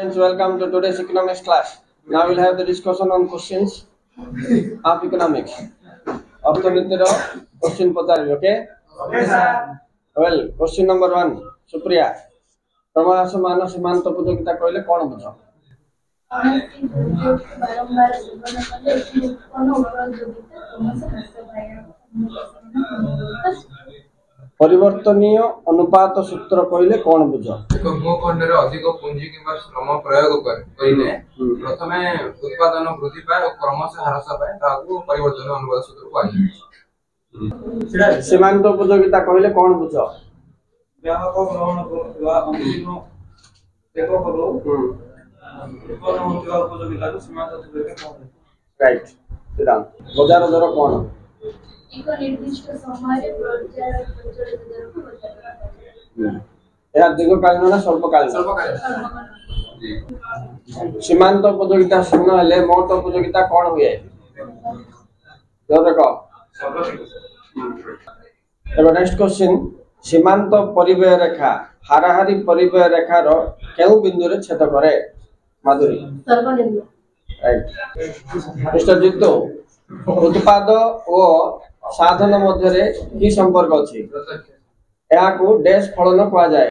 Friends, welcome to today's economics class. Now we'll have the discussion on questions of economics. Arthavittira question pacharibe, okay? Okay, sir. Well, question number 1, Supriya. Pramashamana Simanto Pujogita कहले कौन बुझ? बारंबार seven कले उत्पन्न उपयोगिता क्रमशः ह्रास पाए परिवर्तनीय अनुपात सूत्र कहले कौन बुझ? एक भूखंडर अधिक पुंजी किंवा श्रम प्रयोग करिले प्रथमे उत्पादन वृद्धि पाए और क्रमशः ह्रास पाए ताकू परिवर्तनीय अनुपात सूत्र कहले। सीमांत उपयोगिता कहले कौन बुझ? ग्राहक ग्रहण करथवा अंतिम एककरो उत्पन्न होतवा उपयोगिता सीमांत उपयोगिता कहले। राइट, सिद्धांत। बाजार दर कौन? एक निर्दिष्ट समय बाजार प्रचलित दर को बदलना यह दीर्घकालीन ना स्वल्पकालीन? सीमांत उपयोगिता शून्य हेले मोट उपयोगिता कौन हुए? जोर कह। नेक्स्ट क्वेश्चन, सीमांत परिव्यय रेखा हाराहारी परिव्यय रेखार केउ बिंदु रे छेद करे? माधुरी सर्वनिम्न। राइट। मिस्टर जितु, उत्पाद और साधन मध्य की संपर्क अछि? यहाँ को डैश फलन कहा जाए।